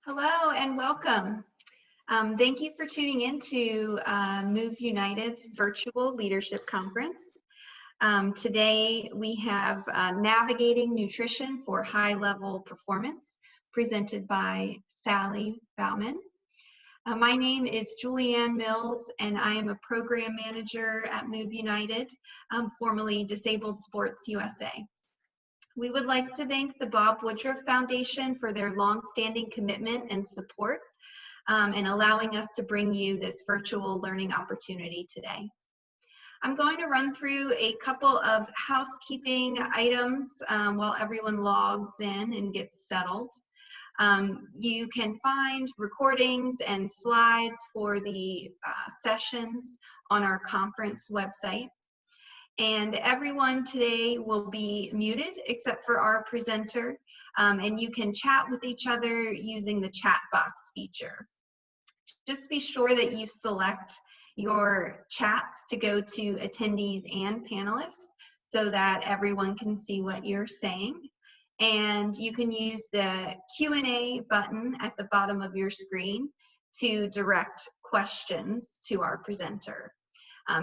Hello and welcome. Thank you for tuning in to Move United's virtual leadership conference. Today we have Navigating Nutrition for High-Level Performance presented by Sally Baumann. My name is Julianne Mills and I am a program manager at Move United, formerly Disabled Sports USA. We would like to thank the Bob Woodruff Foundation for their longstanding commitment and support in allowing us to bring you this virtual learning opportunity today. I'm going to run through a couple of housekeeping items while everyone logs in and gets settled. You can find recordings and slides for the sessions on our conference website. And everyone today will be muted except for our presenter, and you can chat with each other using the chat box feature. Just be sure that you select your chats to go to attendees and panelists so that everyone can see what you're saying. And you can use the Q&A button at the bottom of your screen to direct questions to our presenter.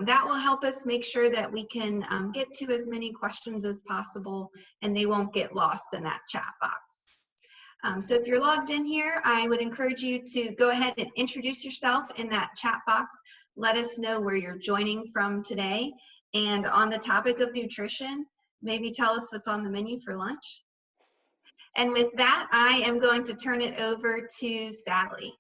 That will help us make sure that we can get to as many questions as possible and they won't get lost in that chat box. So if you're logged in here, I would encourage you to go ahead and introduce yourself in that chat box. Let us know where you're joining from today. And on the topic of nutrition, maybe tell us what's on the menu for lunch. And with that, I am going to turn it over to Sally.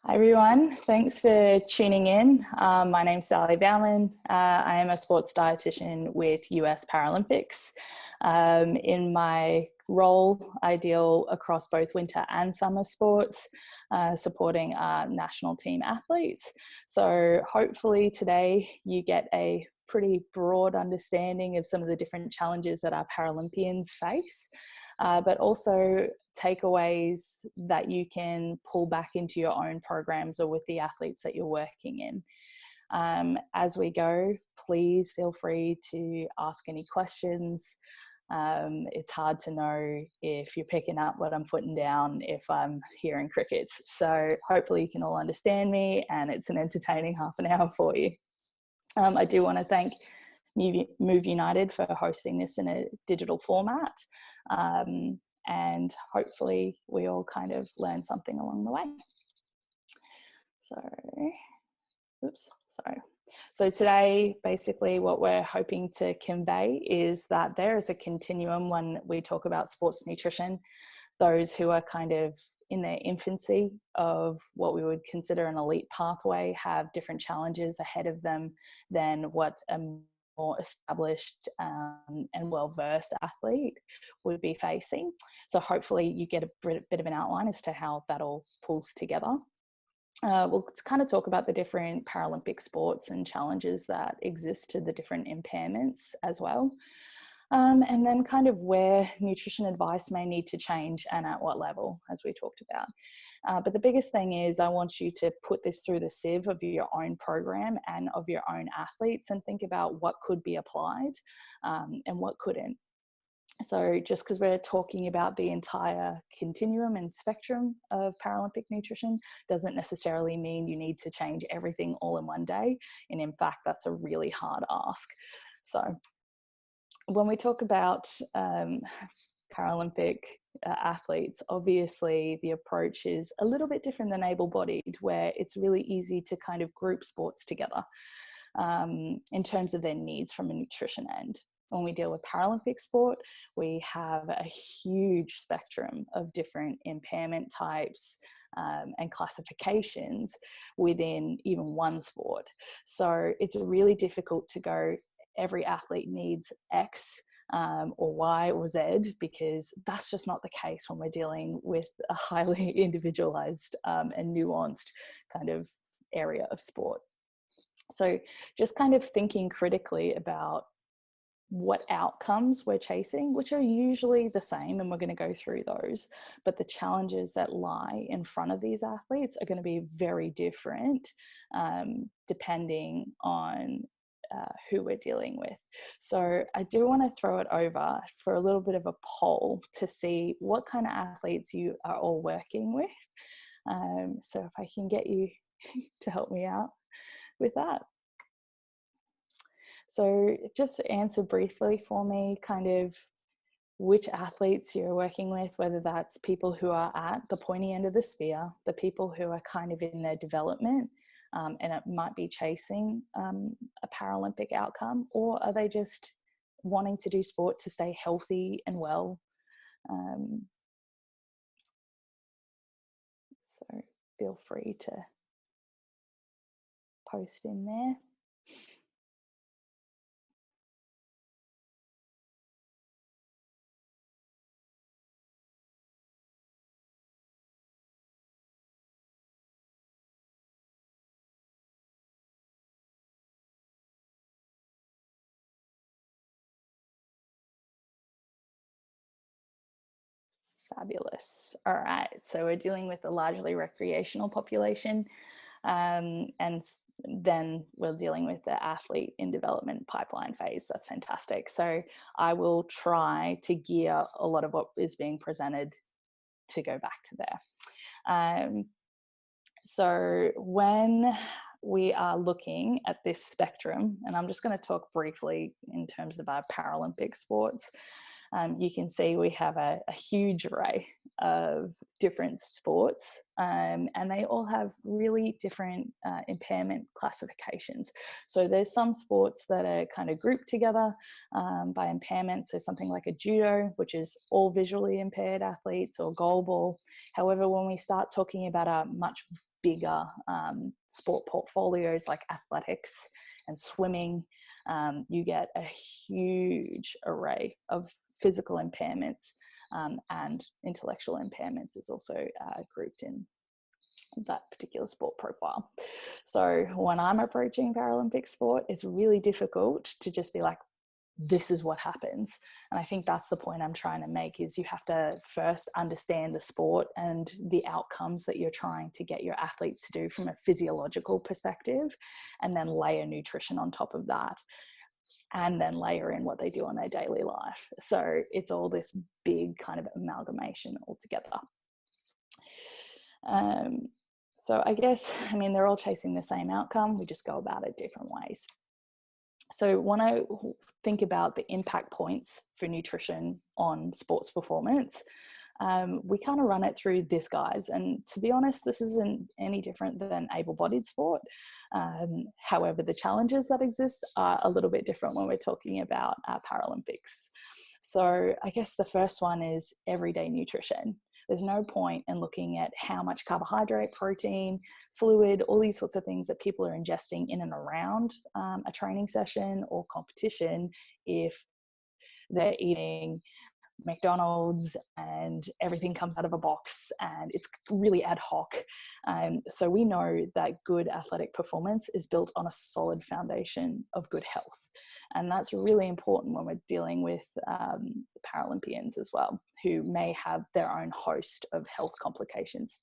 Hi everyone, thanks for tuning in. My name's Sally Baumann. I am a sports dietitian with US Paralympics. In my role, I deal across both winter and summer sports, supporting our national team athletes. So hopefully today you get a pretty broad understanding of some of the different challenges that our Paralympians face. But also takeaways that you can pull back into your own programs or with the athletes that you're working in. As we go, please feel free to ask any questions. It's hard to know if you're picking up what I'm putting down if I'm hearing crickets. So hopefully you can all understand me and it's an entertaining half an hour for you. I do want to thank Move United for hosting this in a digital format. And hopefully we all kind of learn something along the way. So today, basically what we're hoping to convey is that there is a continuum when we talk about sports nutrition. Those who are kind of in their infancy of what we would consider an elite pathway have different challenges ahead of them than what a more established and well-versed athlete would be facing. So hopefully you get a bit of an outline as to how that all pulls together. We'll kind of talk about the different Paralympic sports and challenges that exist to the different impairments as well. And then kind of where nutrition advice may need to change and at what level, as we talked about. But the biggest thing is I want you to put this through the sieve of your own program and of your own athletes and think about what could be applied and what couldn't. So just because we're talking about the entire continuum and spectrum of Paralympic nutrition doesn't necessarily mean you need to change everything all in one day. And in fact, that's a really hard ask. So when we talk about Paralympic athletes, obviously the approach is a little bit different than able-bodied, where it's really easy to kind of group sports together in terms of their needs from a nutrition end. When we deal with Paralympic sport, we have a huge spectrum of different impairment types and classifications within even one sport. So it's really difficult to go, every athlete needs X or Y or Z, because that's just not the case when we're dealing with a highly individualized and nuanced kind of area of sport. So just kind of thinking critically about what outcomes we're chasing, which are usually the same, and we're going to go through those, but the challenges that lie in front of these athletes are going to be very different depending on who we're dealing with. So I do want to throw it over for a little bit of a poll to see what kind of athletes you are all working with. So if I can get you to help me out with that. So just answer briefly for me kind of which athletes you're working with, whether that's people who are at the pointy end of the spear, the people who are kind of in their development, and it might be chasing a Paralympic outcome, or are they just wanting to do sport to stay healthy and well? So feel free to post in there. Fabulous. All right. So we're dealing with a largely recreational population, and then we're dealing with the athlete in development pipeline phase. That's fantastic. So I will try to gear a lot of what is being presented to go back to there. So when we are looking at this spectrum, and I'm just going to talk briefly in terms of our Paralympic sports, you can see we have a huge array of different sports, and they all have really different impairment classifications. So there's some sports that are kind of grouped together by impairment. So something like a judo, which is all visually impaired athletes, or goalball. However, when we start talking about a much bigger sport portfolios like athletics and swimming, you get a huge array of physical impairments, and intellectual impairments is also grouped in that particular sport profile. So when I'm approaching Paralympic sport, it's really difficult to just be like, this is what happens. And I think that's the point I'm trying to make, is you have to first understand the sport and the outcomes that you're trying to get your athletes to do from a physiological perspective, and then layer nutrition on top of that, and then layer in what they do on their daily life. So it's all this big kind of amalgamation altogether. So I guess, I mean, they're all chasing the same outcome. We just go about it different ways. So when I think about the impact points for nutrition on sports performance, we kind of run it through this guise. And to be honest, this isn't any different than able-bodied sport. However, the challenges that exist are a little bit different when we're talking about Paralympics. So I guess the first one is everyday nutrition. There's no point in looking at how much carbohydrate, protein, fluid, all these sorts of things that people are ingesting in and around a training session or competition if they're eating McDonald's and everything comes out of a box and it's really ad hoc. So we know that good athletic performance is built on a solid foundation of good health. And that's really important when we're dealing with Paralympians as well, who may have their own host of health complications.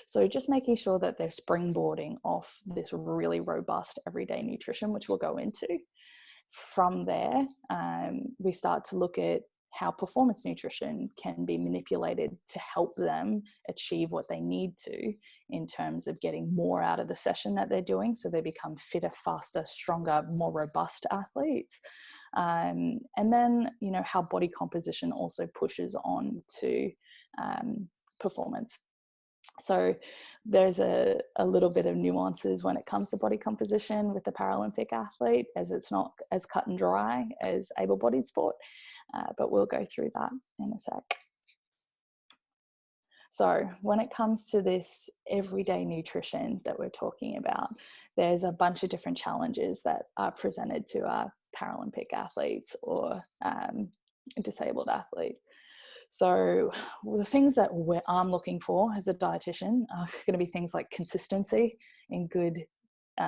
So just making sure that they're springboarding off this really robust everyday nutrition, which we'll go into. From there, we start to look at how performance nutrition can be manipulated to help them achieve what they need to in terms of getting more out of the session that they're doing, so they become fitter, faster, stronger, more robust athletes. And then, you know, how body composition also pushes on to performance. So there's a little bit of nuances when it comes to body composition with the Paralympic athlete, as it's not as cut and dry as able-bodied sport, but we'll go through that in a sec. So when it comes to this everyday nutrition that we're talking about, there's a bunch of different challenges that are presented to our Paralympic athletes or disabled athletes. So the things that I'm looking for as a dietitian are going to be things like consistency in good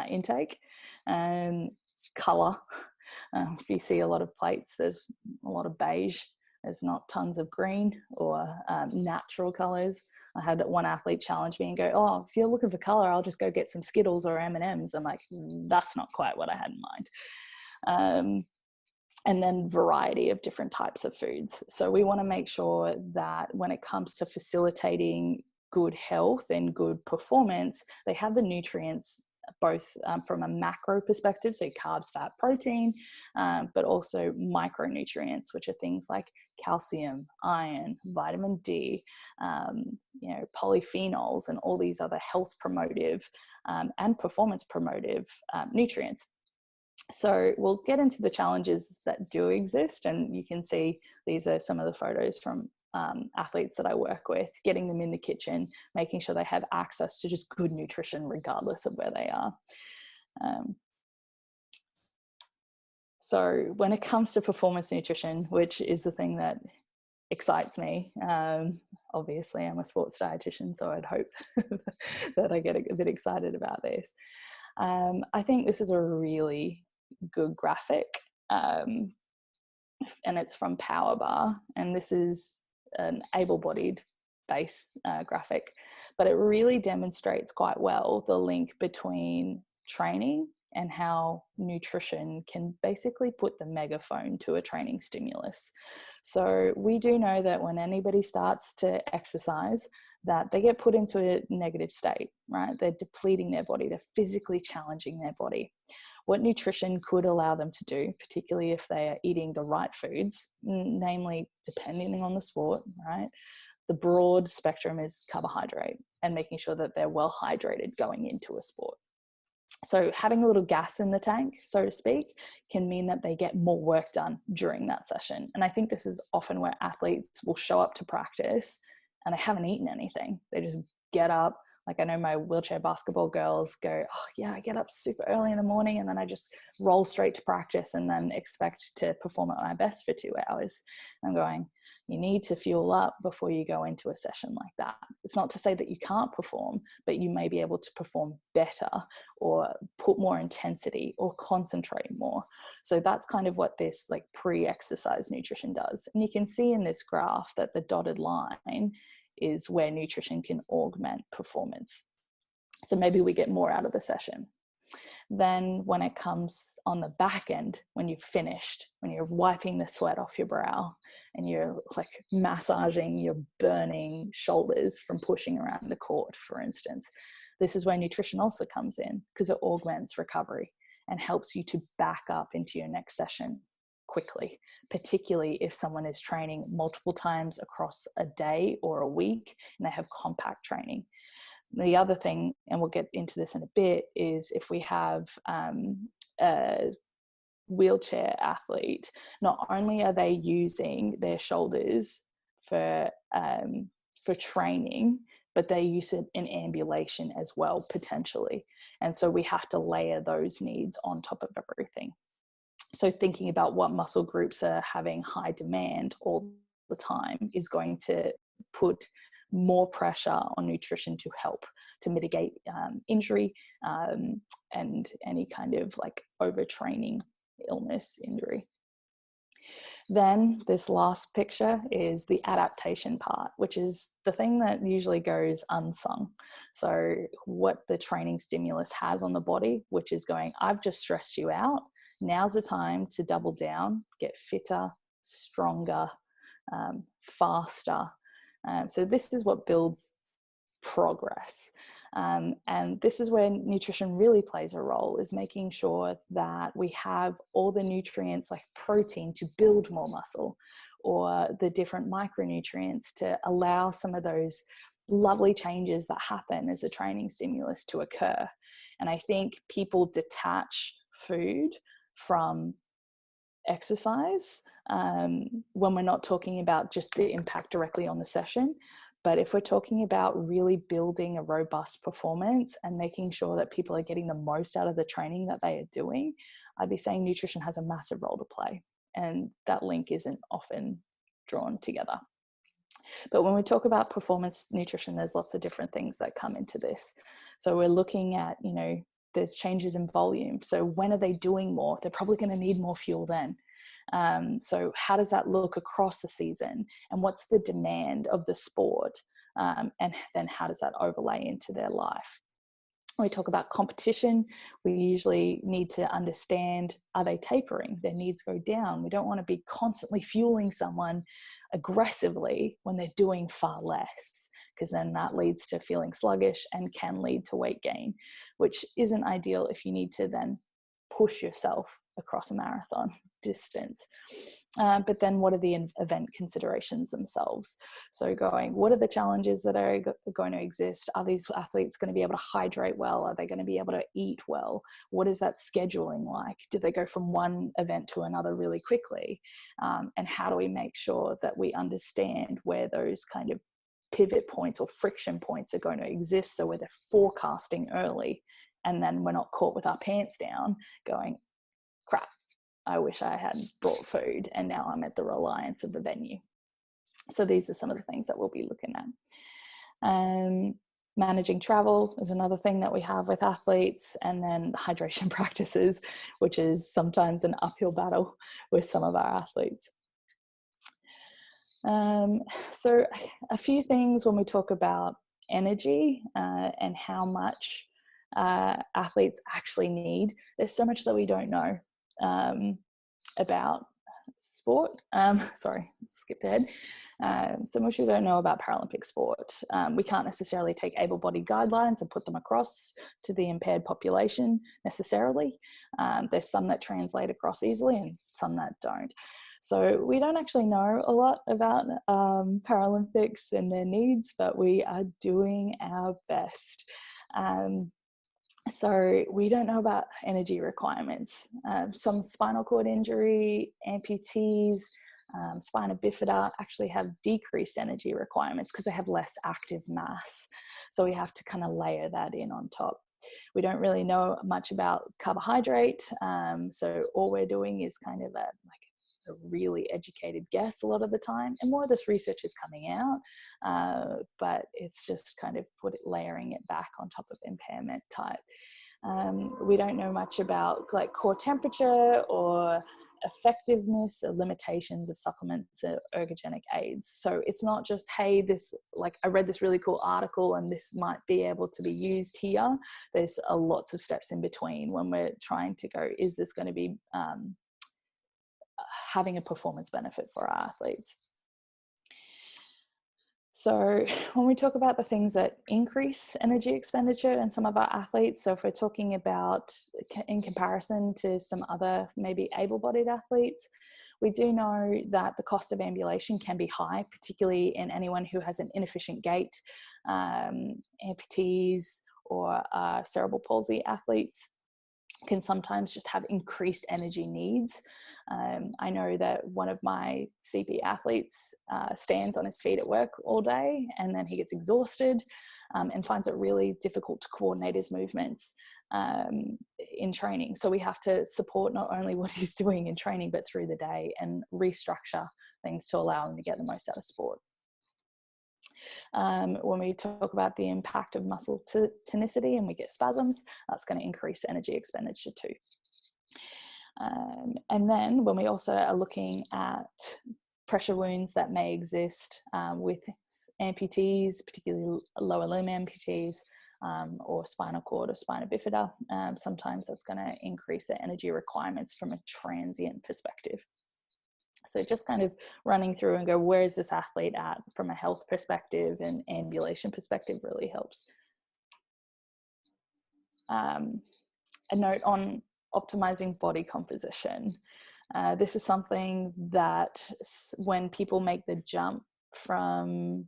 intake, colour. If you see a lot of plates, there's a lot of beige There's not tons of green or natural colors. I had one athlete challenge me and go, oh, if you're looking for color, I'll just go get some Skittles or M&Ms. I'm like, that's not quite what I had in mind. And then variety of different types of foods. So we want to make sure that when it comes to facilitating good health and good performance, they have the nutrients both from a macro perspective, so carbs, fat, protein, but also micronutrients, which are things like calcium, iron, vitamin D, polyphenols, and all these other health promotive and performance promotive nutrients. So we'll get into the challenges that do exist, and you can see these are some of the photos from athletes that I work with, getting them in the kitchen, making sure they have access to just good nutrition regardless of where they are. So when it comes to performance nutrition, which is the thing that excites me, obviously I'm a sports dietitian, so I'd hope that I get a bit excited about this. I think this is a really good graphic, and it's from Power Bar, and this is an able-bodied base graphic, but it really demonstrates quite well the link between training and how nutrition can basically put the megaphone to a training stimulus. So we do know that when anybody starts to exercise, that they get put into a negative state, right? They're depleting their body, they're physically challenging their body. What nutrition could allow them to do, particularly if they are eating the right foods, namely depending on the sport, right? The broad spectrum is carbohydrate and making sure that they're well hydrated going into a sport. So having a little gas in the tank, so to speak, can mean that they get more work done during that session. And I think this is often where athletes will show up to practice and they haven't eaten anything. They just get up. Like I know my wheelchair basketball girls go, oh yeah, I get up super early in the morning and then I just roll straight to practice and then expect to perform at my best for 2 hours. I'm going, you need to fuel up before you go into a session like that. It's not to say that you can't perform, but you may be able to perform better or put more intensity or concentrate more. So that's kind of what this like pre-exercise nutrition does. And you can see in this graph that the dotted line is where nutrition can augment performance. So maybe we get more out of the session. Then when it comes on the back end, when you've finished, when you're wiping the sweat off your brow and you're like massaging your burning shoulders from pushing around the court, for instance, this is where nutrition also comes in because it augments recovery and helps you to back up into your next session quickly, particularly if someone is training multiple times across a day or a week and they have compact training. The other thing, and we'll get into this in a bit, is if we have a wheelchair athlete, not only are they using their shoulders for training, but they use it in ambulation as well, potentially. And so we have to layer those needs on top of everything. So thinking about what muscle groups are having high demand all the time is going to put more pressure on nutrition to help to mitigate injury and any kind of like overtraining illness injury. Then this last picture is the adaptation part, which is the thing that usually goes unsung. So what the training stimulus has on the body, which is going, I've just stressed you out. Now's the time to double down, get fitter, stronger, faster. So this is what builds progress. And this is where nutrition really plays a role, is making sure that we have all the nutrients like protein to build more muscle, or the different micronutrients to allow some of those lovely changes that happen as a training stimulus to occur. And I think people detach food from exercise when we're not talking about just the impact directly on the session. But if we're talking about really building a robust performance and making sure that people are getting the most out of the training that they are doing, I'd be saying nutrition has a massive role to play. And that link isn't often drawn together. But when we talk about performance nutrition, there's lots of different things that come into this. So we're looking at, there's changes in volume. So when are they doing more? They're probably going to need more fuel then. So how does that look across the season, and what's the demand of the sport? And then how does that overlay into their life? When we talk about competition, we usually need to understand, are they tapering? Their needs go down. We don't want to be constantly fueling someone aggressively when they're doing far less, because then that leads to feeling sluggish and can lead to weight gain, which isn't ideal if you need to then push yourself across a marathon distance. But then what are the event considerations themselves? So what are the challenges that are going to exist? Are these athletes going to be able to hydrate well? Are they going to be able to eat well? What is that scheduling like? Do they go from one event to another really quickly? And how do we make sure that we understand where those kind of pivot points or friction points are going to exist, so where they're forecasting early, and then we're not caught with our pants down going, crap, I wish I had brought food and now I'm at the reliance of the venue. So these are some of the things that we'll be looking at. Managing travel is another thing that we have with athletes, and then hydration practices, which is sometimes an uphill battle with some of our athletes. So a few things when we talk about energy and how much athletes actually need. There's so much that we don't know about sport. Sorry, skipped ahead. So much we don't know about Paralympic sport. We can't necessarily take able-bodied guidelines and put them across to the impaired population necessarily. There's some that translate across easily and some that don't. So we don't actually know a lot about Paralympics and their needs, but we are doing our best. So we don't know about energy requirements. Some spinal cord injury, amputees, spina bifida actually have decreased energy requirements because they have less active mass. So we have to kind of layer that in on top. We don't really know much about carbohydrate. So all we're doing is kind of a really educated guess a lot of the time, and more of this research is coming out, but it's just kind of layering it back on top of impairment type. We don't know much about like core temperature or effectiveness or limitations of supplements or ergogenic aids. So it's not just, hey, this, like, I read this really cool article and this might be able to be used here. There's lots of steps in between when we're trying to go, is this going to be having a performance benefit for our athletes? So when we talk about the things that increase energy expenditure in some of our athletes, so if we're talking about in comparison to some other maybe able-bodied athletes, we do know that the cost of ambulation can be high, particularly in anyone who has an inefficient gait, amputees or cerebral palsy athletes can sometimes just have increased energy needs. I know that one of my CP athletes stands on his feet at work all day, and then he gets exhausted and finds it really difficult to coordinate his movements in training. So we have to support not only what he's doing in training, but through the day, and restructure things to allow him to get the most out of sport. When we talk about the impact of muscle tonicity and we get spasms, that's going to increase energy expenditure too. And then when we also are looking at pressure wounds that may exist with amputees, particularly lower limb amputees, or spinal cord or spina bifida, sometimes that's going to increase their energy requirements from a transient perspective. So just kind of running through and go, where is this athlete at from a health perspective and ambulation perspective really helps. A note on optimizing body composition. This is something that when people make the jump from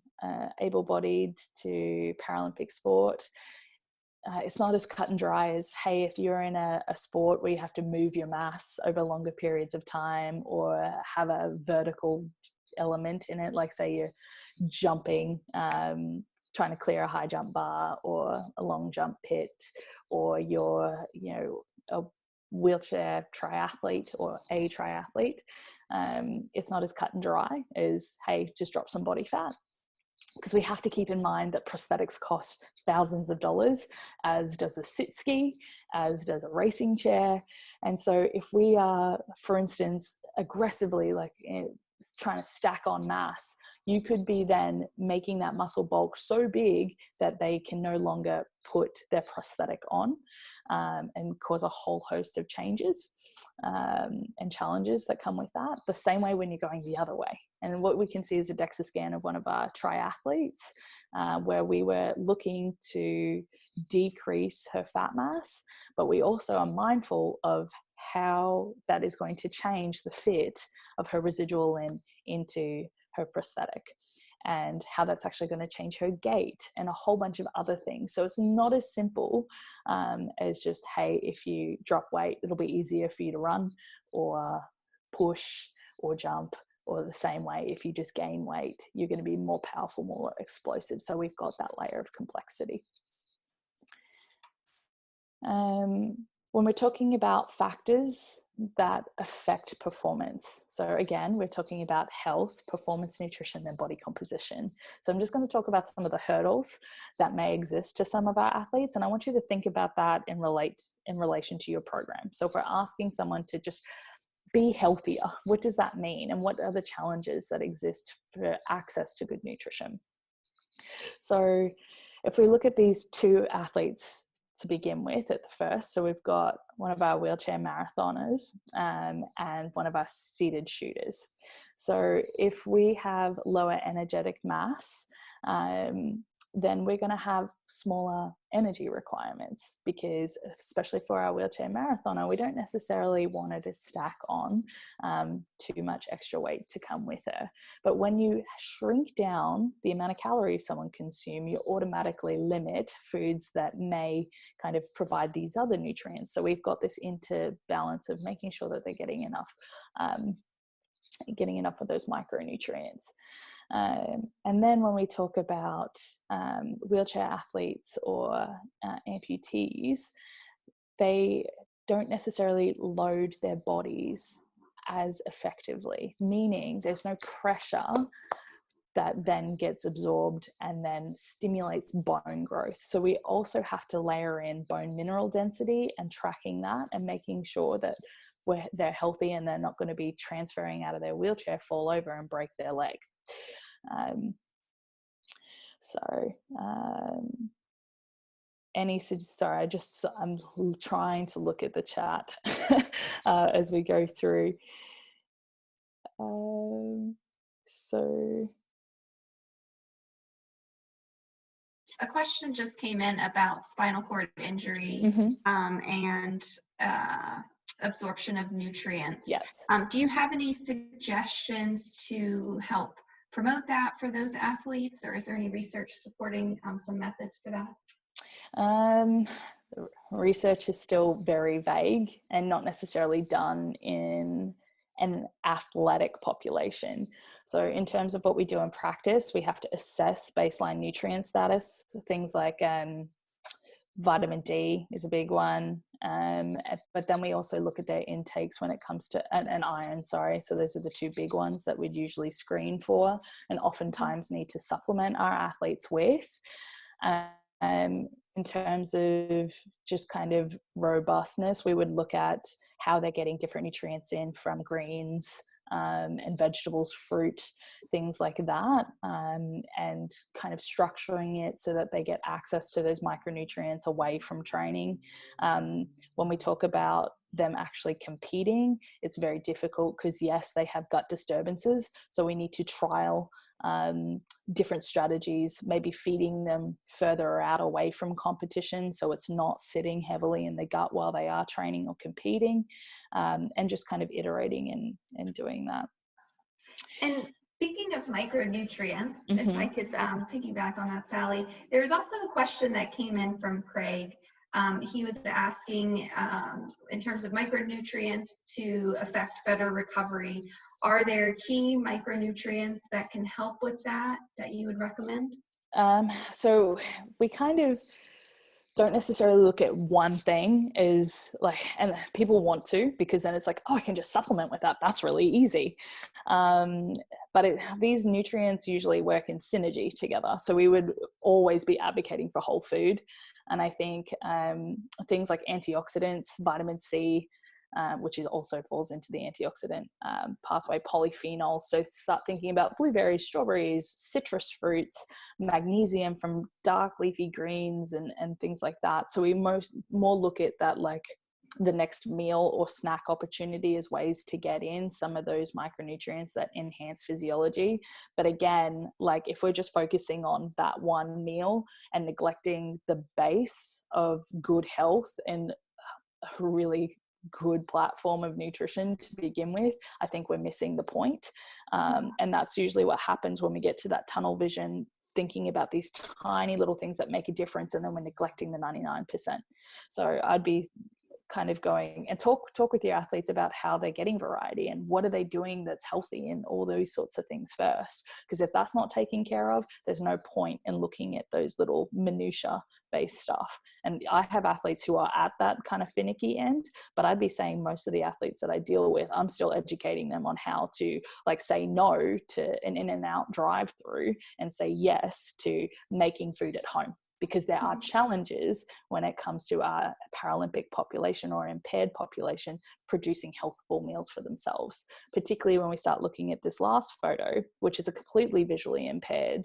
able-bodied to Paralympic sport, it's not as cut and dry as, hey, if you're in a sport where you have to move your mass over longer periods of time or have a vertical element in it, like say you're jumping, trying to clear a high jump bar or a long jump pit, or you're, you know, a wheelchair triathlete or a triathlete. It's not as cut and dry as, hey, just drop some body fat. because we have to keep in mind that prosthetics cost thousands of dollars, as does a sit ski, as does a racing chair. And so if we are, for instance, aggressively trying to stack on mass, you could be then making that muscle bulk so big that they can no longer put their prosthetic on, and cause a whole host of changes and challenges that come with that. The same way when you're going the other way. And what we can see is a DEXA scan of one of our triathletes, where we were looking to decrease her fat mass, but we also are mindful of how that is going to change the fit of her residual limb into her prosthetic, and how that's actually going to change her gait and a whole bunch of other things. So it's not as simple as just, hey, if you drop weight, it'll be easier for you to run or push or jump, or the same way, if you just gain weight, you're going to be more powerful, more explosive. So we've got that layer of complexity. When we're talking about factors that affect performance, so again, we're talking about health, performance, nutrition, and body composition. So I'm just going to talk about some of the hurdles that may exist to some of our athletes, and I want you to think about that in relation to your program. So if we're asking someone to just be healthier, what does that mean? And what are the challenges that exist for access to good nutrition? So if we look at these two athletes to begin with at the first, so we've got one of our wheelchair marathoners and one of our seated shooters. So if we have lower energetic mass, then we're going to have smaller energy requirements, because especially for our wheelchair marathoner, we don't necessarily want her to stack on too much extra weight to come with her. But when you shrink down the amount of calories someone consumes, you automatically limit foods that may kind of provide these other nutrients. So we've got this interbalance of making sure that they're getting enough of those micronutrients. And then when we talk about wheelchair athletes or amputees, they don't necessarily load their bodies as effectively, meaning there's no pressure that then gets absorbed and then stimulates bone growth. So we also have to layer in bone mineral density and tracking that and making sure that they're healthy and they're not going to be transferring out of their wheelchair, fall over and break their leg. I'm trying to look at the chat as we go through. So a question just came in about spinal cord injury and absorption of nutrients. Yes. Do you have any suggestions to help promote that for those athletes, or is there any research supporting some methods for that? Research is still very vague and not necessarily done in an athletic population. So in terms of what we do in practice, we have to assess baseline nutrient status. So things like vitamin D is a big one. But then we also look at their intakes when it comes to, and iron, sorry. So those are the two big ones that we'd usually screen for and oftentimes need to supplement our athletes with. In terms of just kind of robustness, we would look at how they're getting different nutrients in from greens and vegetables, fruit, things like that, and kind of structuring it so that they get access to those micronutrients away from training. When we talk about them actually competing, it's very difficult because yes, they have gut disturbances, so we need to trial different strategies, maybe feeding them further out away from competition so it's not sitting heavily in the gut while they are training or competing, and just kind of iterating and doing that. And speaking of micronutrients, if I could piggyback on that, Sally, there's also a question that came in from Craig. He was asking, in terms of micronutrients to affect better recovery, are there key micronutrients that can help with that you would recommend? So we kind of don't necessarily look at one thing as like, and people want to, because then it's like, oh, I can just supplement with that. That's really easy. but these nutrients usually work in synergy together. So we would always be advocating for whole food. And I think things like antioxidants, vitamin C, which also falls into the antioxidant pathway, polyphenols. So start thinking about blueberries, strawberries, citrus fruits, magnesium from dark leafy greens and things like that. So we more look at that like the next meal or snack opportunity as ways to get in some of those micronutrients that enhance physiology. But again, like if we're just focusing on that one meal and neglecting the base of good health and a really good platform of nutrition to begin with, I think we're missing the point. And that's usually what happens when we get to that tunnel vision, thinking about these tiny little things that make a difference, and then we're neglecting the 99%. So I'd be kind of going and talk with your athletes about how they're getting variety and what are they doing that's healthy and all those sorts of things first. Because if that's not taken care of, there's no point in looking at those little minutia based stuff. And I have athletes who are at that kind of finicky end, but I'd be saying most of the athletes that I deal with, I'm still educating them on how to like say no to an in and out drive through and say yes to making food at home. Because there are challenges when it comes to our Paralympic population or impaired population producing healthful meals for themselves, particularly when we start looking at this last photo, which is a completely visually impaired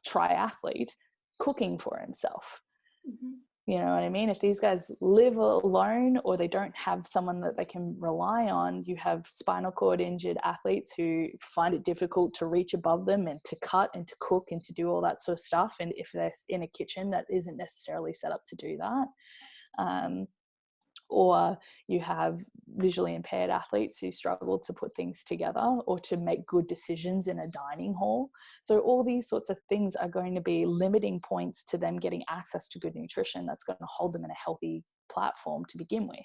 triathlete cooking for himself. Mm-hmm. You know what I mean? If these guys live alone or they don't have someone that they can rely on, you have spinal cord injured athletes who find it difficult to reach above them and to cut and to cook and to do all that sort of stuff. And if they're in a kitchen that isn't necessarily set up to do that, or you have visually impaired athletes who struggle to put things together or to make good decisions in a dining hall. So all these sorts of things are going to be limiting points to them getting access to good nutrition that's going to hold them in a healthy platform to begin with.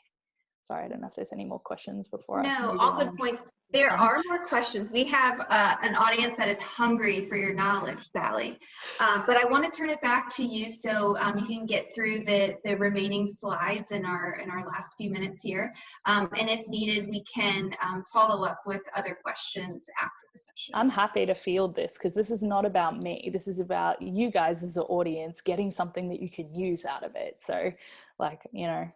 Sorry, I don't know if there's any more questions before I move all on. good points. There are more questions. We have an audience that is hungry for your knowledge, Sally. But I want to turn it back to you so you can get through the remaining slides in our last few minutes here. And if needed, we can follow up with other questions after the session. I'm happy to field this because this is not about me. This is about you guys as an audience getting something that you can use out of it. So like, you know,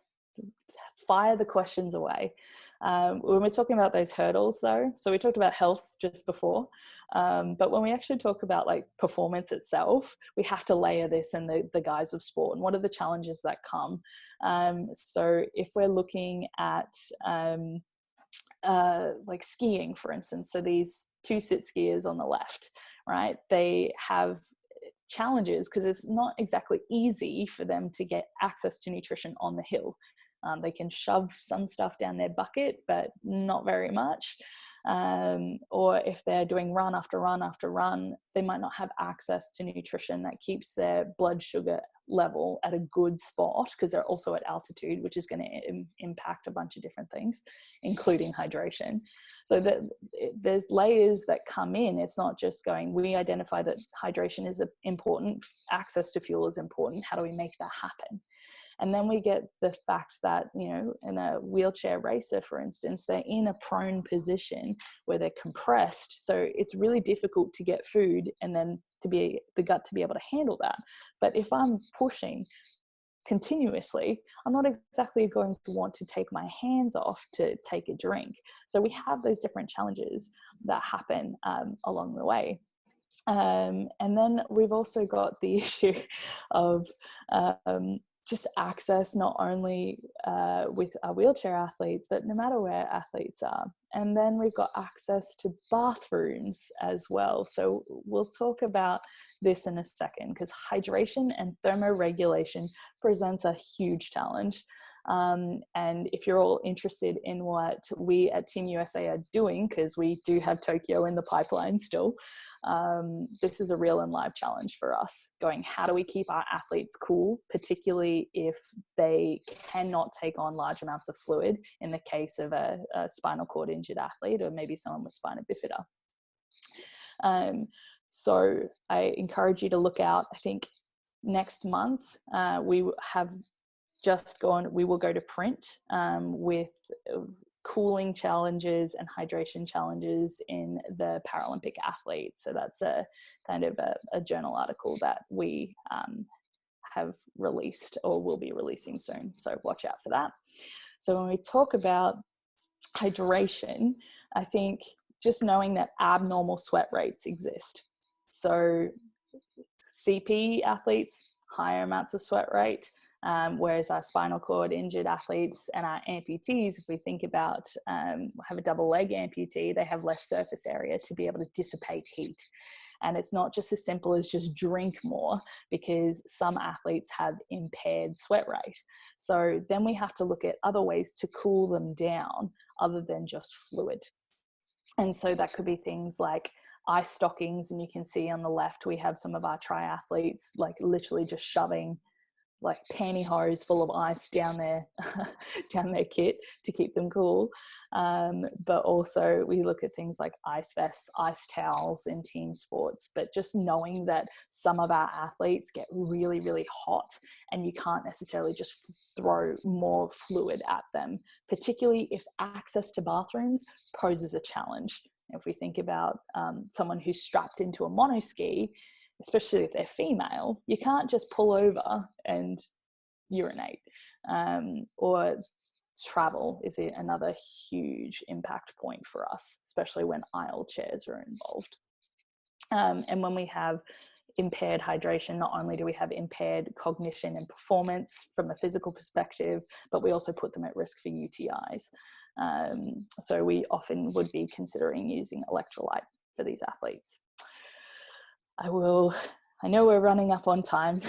fire the questions away. When we're talking about those hurdles though, so we talked about health just before, but when we actually talk about like performance itself, we have to layer this in the guise of sport and what are the challenges that come. So if we're looking at like skiing, for instance, so these two sit skiers on the left, right, they have challenges because it's not exactly easy for them to get access to nutrition on the hill. They can shove some stuff down their bucket, but not very much. Or if they're doing run after run after run, they might not have access to nutrition that keeps their blood sugar level at a good spot because they're also at altitude, which is going to impact a bunch of different things, including hydration. So that there's layers that come in. It's not just going, we identify that hydration is important, access to fuel is important. How do we make that happen? And then we get the fact that, you know, in a wheelchair racer, for instance, they're in a prone position where they're compressed. So it's really difficult to get food and then to be the gut to be able to handle that. But if I'm pushing continuously, I'm not exactly going to want to take my hands off to take a drink. So we have those different challenges that happen along the way. And then we've also got the issue of just access, not only with our wheelchair athletes, but no matter where athletes are. And then we've got access to bathrooms as well. So we'll talk about this in a second because hydration and thermoregulation presents a huge challenge. And if you're all interested in what we at Team USA are doing, because we do have Tokyo in the pipeline still, this is a real and live challenge for us, going, how do we keep our athletes cool, particularly if they cannot take on large amounts of fluid in the case of a spinal cord injured athlete or maybe someone with spina bifida. So I encourage you to look out. I think next month we will go to print with cooling challenges and hydration challenges in the Paralympic athletes. So that's a kind of a journal article that we have released or will be releasing soon. So watch out for that. So when we talk about hydration, I think just knowing that abnormal sweat rates exist. So CP athletes, higher amounts of sweat rate, whereas our spinal cord injured athletes and our amputees, if we think about have a double leg amputee, they have less surface area to be able to dissipate heat. And it's not just as simple as just drink more, because some athletes have impaired sweat rate. So then we have to look at other ways to cool them down other than just fluid. And so that could be things like ice stockings. And you can see on the left, we have some of our triathletes like literally just shoving like pantyhose full of ice down their kit to keep them cool. But also we look at things like ice vests, ice towels in team sports, but just knowing that some of our athletes get really, really hot and you can't necessarily just throw more fluid at them, particularly if access to bathrooms poses a challenge. If we think about someone who's strapped into a monoski, especially if they're female, you can't just pull over and urinate. Or travel is another huge impact point for us, especially when aisle chairs are involved. And when we have impaired hydration, not only do we have impaired cognition and performance from a physical perspective, but we also put them at risk for UTIs. So we often would be considering using electrolyte for these athletes. I know we're running up on time,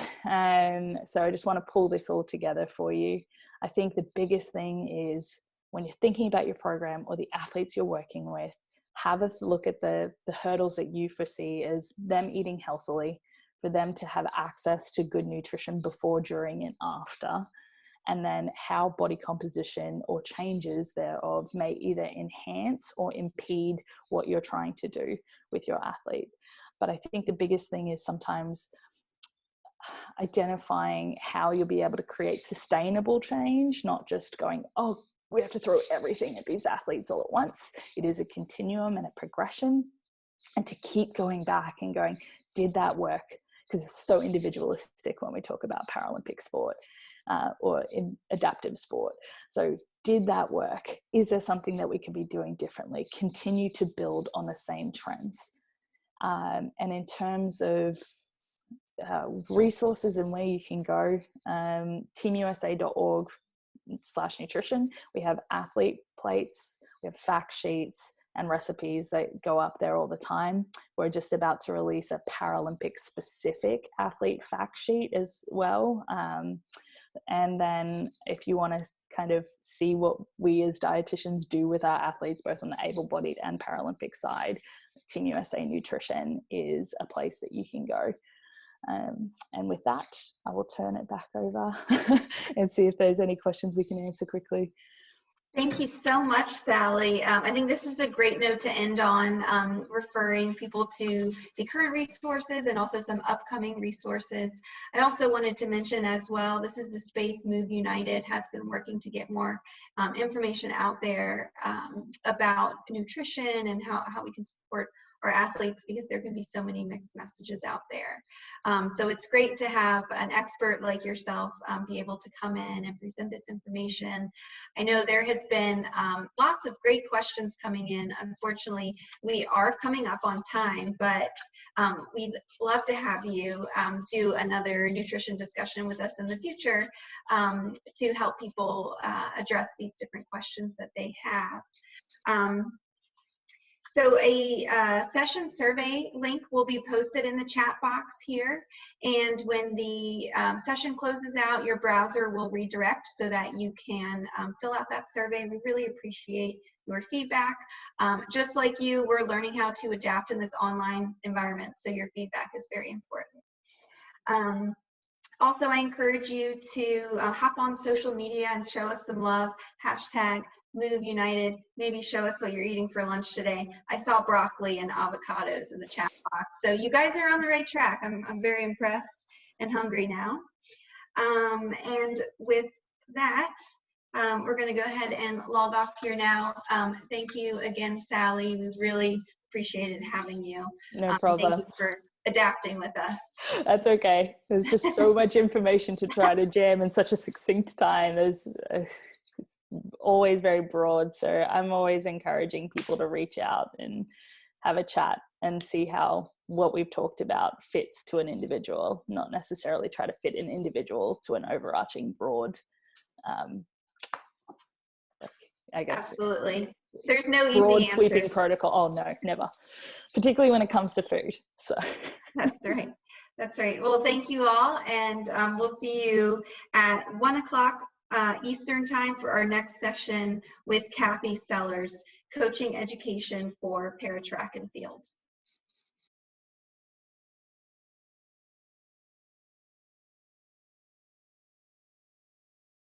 so I just want to pull this all together for you. I think the biggest thing is when you're thinking about your program or the athletes you're working with, have a look at the hurdles that you foresee as them eating healthily, for them to have access to good nutrition before, during, and after, and then how body composition or changes thereof may either enhance or impede what you're trying to do with your athlete. But I think the biggest thing is sometimes identifying how you'll be able to create sustainable change, not just going, oh, we have to throw everything at these athletes all at once. It is a continuum and a progression, and to keep going back and going, did that work? Because it's so individualistic when we talk about Paralympic sport or in adaptive sport. So did that work? Is there something that we could be doing differently? Continue to build on the same trends. And in terms of resources and where you can go, teamusa.org/nutrition. We have athlete plates, we have fact sheets and recipes that go up there all the time. We're just about to release a Paralympic specific athlete fact sheet as well. And then if you want to kind of see what we as dietitians do with our athletes, both on the able-bodied and Paralympic side, Team USA Nutrition is a place that you can go. And with that, I will turn it back over and see if there's any questions we can answer quickly. Thank you so much, Sally. I think this is a great note to end on, referring people to the current resources and also some upcoming resources. I also wanted to mention as well, this is a space Move United has been working to get more information out there about nutrition and how we can support our athletes, because there can be so many mixed messages out there. So it's great to have an expert like yourself be able to come in and present this information. I know there has been lots of great questions coming in. Unfortunately, we are coming up on time, but we'd love to have you do another nutrition discussion with us in the future to help people address these different questions that they have. So a session survey link will be posted in the chat box here. And when the session closes out, your browser will redirect so that you can fill out that survey. We really appreciate your feedback. Just like you, we're learning how to adapt in this online environment, so your feedback is very important. Also, I encourage you to hop on social media and show us some love. Hashtag Move United. Maybe show us what you're eating for lunch today. I saw broccoli and avocados in the chat box. So you guys are on the right track. I'm very impressed and hungry now. And with that, We're going to go ahead and log off here now. Thank you again, Sally. We really appreciated having you. No problem. Thank you for adapting with us. That's okay. There's just so much information to try to jam in such a succinct time. It's always very broad. So I'm always encouraging people to reach out and have a chat and see how what we've talked about fits to an individual, not necessarily try to fit an individual to an overarching broad, I guess. Absolutely. There's no easy broad answers. sweeping protocol. Oh no, never. Particularly when it comes to food. So That's right. That's right. Well, thank you all, and we'll see you at 1 o'clock Eastern time for our next session with Kathy Sellers, Coaching Education for Paratrack and Field.